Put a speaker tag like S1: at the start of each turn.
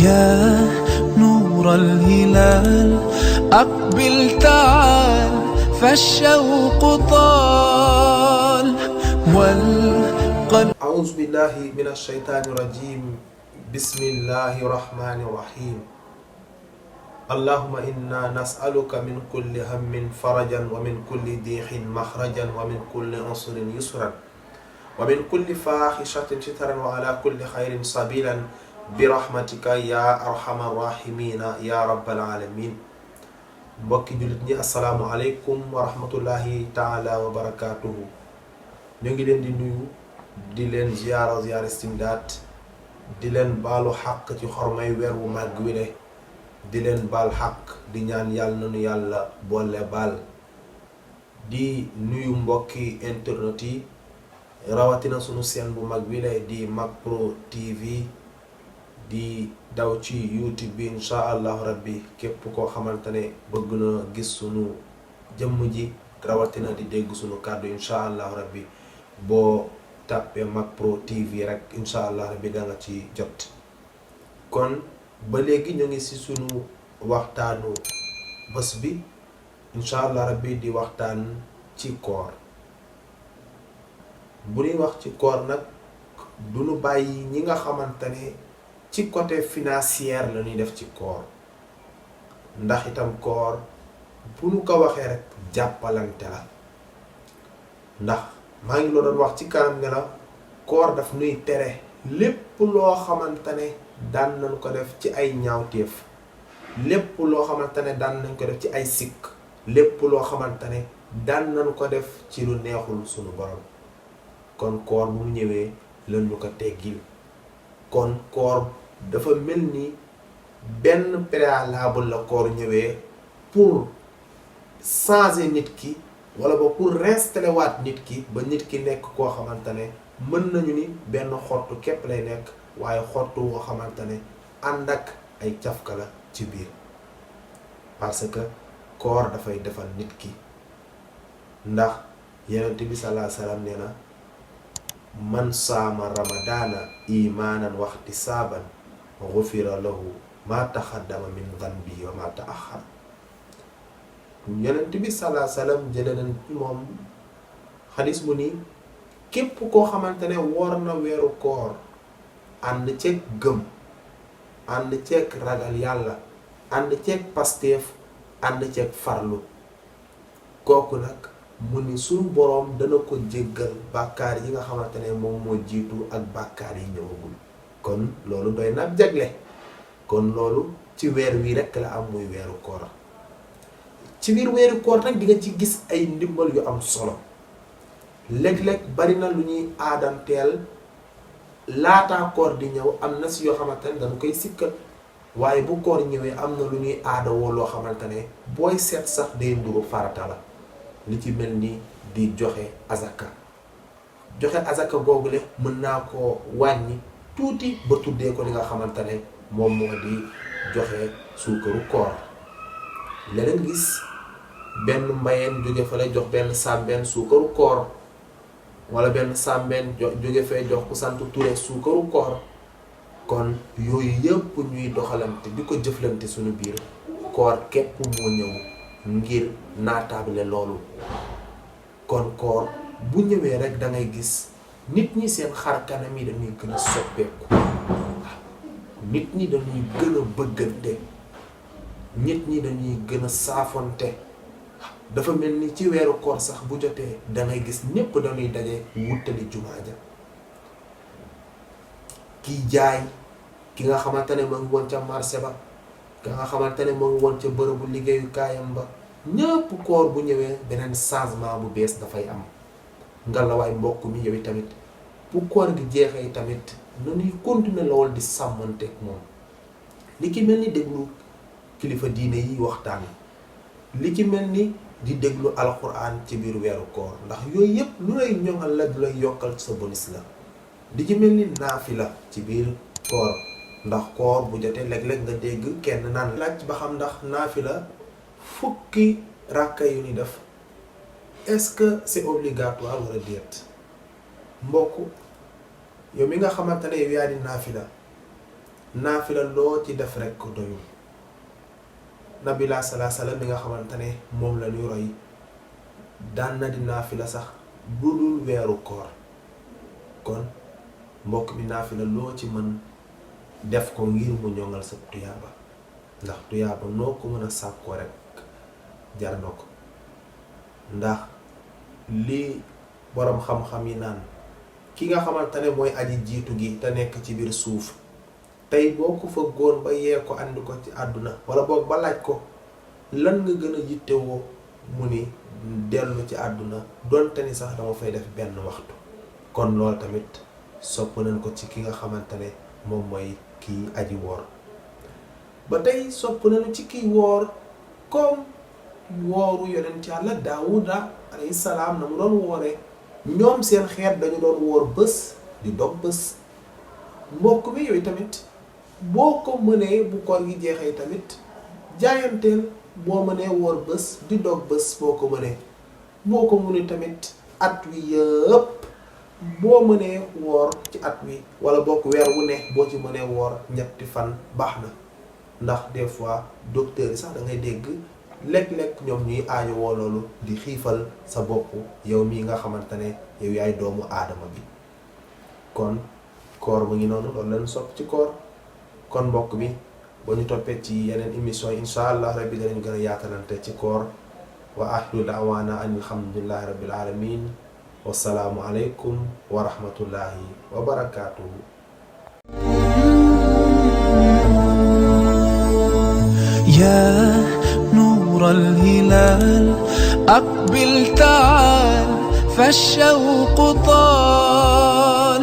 S1: يا نور الهلال أقبل تعال فالشوق طال والقلب.
S2: أعوذ بالله من الشيطان الرجيم. بسم الله الرحمن الرحيم. اللهم إنا نسألك من كل هم فرجا ومن كل ضيق مخرجا ومن كل عسر يسرا ومن كل فاحشة سترا وعلى كل خير سبيلا برحمتك يا أرحم الراحمين يا رب العالمين. mbokki jullit ñi assalaamu aleykum wa rahmatullahi taala wa barakatuhu. ñu ngi leen di nuyu di leen ziyaara istimdaad di leen baalu xaq ci xormay weer wu màgg wi ne di leen baal xaq di ñaan yàlla nanu yàlla boole baal di nuyu mbokki internet yi rawatina sunu seen bu mag wi ne di MacPro TV di daw ci YouTube bi insha allahu rabbi képp koo xamante ne bëgg na gis sunu jëmm ji rawatina di dégg sunu kàddu insha allahu rabbi boo tàppee MacPro TV rek insha allah rabbi da nga ci jot. kon ba léegi ñu ngi ci sunu waxtaanu bés bi insha allah rabbi di waxtaan ci koor. bu ñuy wax ci koor nag du ñu bàyyi ñi nga xamante ne ci côté financier la ñuy def ci koor ndax itam koor bu ñu ko waxee rek jàppalante la ndax maa ngi la doon wax ci kanam ne la koor daf nuy tere lépp loo xamante ne daan nañ ko def ci ay ñaawteef, lépp loo xamante ne daan nañ ko def ci ay sikk, lépp loo xamante ne daan nañ ko def ci lu neexul sunu borom. kon koor bu mu ñëwee lan ñu ko teggil. kon koor dafa mel ni benn préalable la koor ñëwee pour changer nit ki wala ba pour réinstaller waat nit ki ba nit ki nekk koo xamante ne mën nañu ni benn xottu képp lay nekk waaye xottu woo xamante ne ànd ak ay cafka la ci biir parce que koor dafay defal nit ki ndax Yonent bi sallallahu alayhi wa sallam nee na man saama ramadaana imaanan waxtisaaban gufira lahu ma taxaddama min danbi wa ma taaxar. Yonent bi salaa salaam jële nañ ci moom xadis bu ni képp koo xamante ne woor na weeru koor ànd ceeg gëm, ànd ceeg ragal yàlla, ànd ceeg pasteef, ànd ceeg farlu, kooku nag mu ni suñu boroom dana ko jéggal bàkkaar yi nga xamante ne moom moo jiitu ak bàkkaar yi ñëwagul. kon loolu doy na jagle. kon loolu ci weer wi rekk la am muy weeru koor. ci biir weeru koor nag di nga ci gis ay ndimbal yu am solo. léeg-léeg bari na lu ñuy aadanteel laataa koor di ñëw am na si yoo xamante ne dañu koy sikkal waaye bu koor ñëwee am na lu ñuy aadawoo loo xamante ne booy seet sax day nduru farata la. li ci mel ni di joxe azaka. joxe azaka googule mën naa koo wàññi tuuti ba tuddee ko li nga xamante ne moom moo di joxe suukaru koor. leneen gis benn mbayeen jóge fa lay jox benn sàmbeen suukaru koor wala benn sàmbeen jóge fay jox ku sant Ture suukaru koor. kon yooyu yëpp ñuy doxalante di ko jëflante suñu biir koor képp moo ñëw ngir naataable loolu. kon koor bu ñëwee rek da ngay gis nit ñi seen xar kanam yi dañuy gën a soppeeku, nit ñi dañuy gën a bëggante, nit ñi dañuy gën a saafonte. dafa mel ni ci weeru koor sax bu jotee da ngay gis ñépp dañuy daje wuttali jumaa ja. kiy jaay, ki nga xamante ne ma ngi woon ca marché ba, ki nga xamante ne ma ngi woon ca bërëbu liggéeyukaayam ba, ñëpp koor bu ñëwee beneen changement bu bees dafay am. ngalawaay mbokk mi yow tamit bu koor gi jeexee tamit nañuy continuer lool di sàmmanteeg moom. li ki mel ni déglu kilifa diine yi waxtaan, li ci mel ni di déglu alxuraan ci biir weeru koor ndax yooyu yëpp lu lay ñoŋal la du lay yokkal sa bonus la. di ci mel ni naafila ci biir koor ndax koor bu jotee léeg-léeg nga dégg kenn naan laaj ba xam ndax naafila fukki ràkka yu ni def est-ce que c'est obligatoire wala déet mbokk yow mi nga xamante ne yow yaa di naafila loo ci def rek doyul nabi laa salaa salaam mi nga xamante ne moom la ñuy roy daan na di naafila sax bu dul weeru koor kon mbokk mi naafila loo ci mën def ko ngir mu ñoŋal sa tuyaaba ndax tuyaaba noo ko mën a sàkkoo rek jar na ko ndax lii boroom xam-xam yi naan ki nga xamante ne mooy aji jiitu gi te nekk ci biir suuf tey boo ko fëggoon ba yee ko andi ko ci àdduna wala boog ba laaj ko lan nga gën a yittewoo mu ni dellu ci àdduna donte ni sax dama fay def benn waxtu kon loolu tamit sopp nañ ko ci ki nga xamante ne moom mooy kii aji woor ba tey sopp nañu ci kii woor comme wooru yonent Yàlla Daawuda alayhi salaam na mu doon wooree ñoom seen xeet dañu doon woor bés di dog bés mbokk mi yooyu tamit boo ko mënee bu koor gi jeexee tamit jaayanteel boo mënee woor bés di dog bés boo ko mënee boo ko mënee tamit at wi yëpp boo mënee woor ci at wi wala bokk weer wu ne boo ci mënee woor ñetti fan baax na ndax des fois docteur yi sax da ngay dégg léeg-léeg ñoom ñuy aajo woo loolu di xiifal sa bopp yow mii nga xamante ne yow yaay doomu aadama bi kon koor mu ngi noonu loolu leen sopp ci koor kon mbokk bi ba ñu toppee ci yeneen émission yi insha allah rabbi danañ gën a yaatalante ci koor wa axiru daawaana an alhamdulillahi rabbil alamin wassalaamu aleykum wa rahmatullahi wa barakaatuhu.
S1: يا نور الهلال أقبل تعال فالشوق طال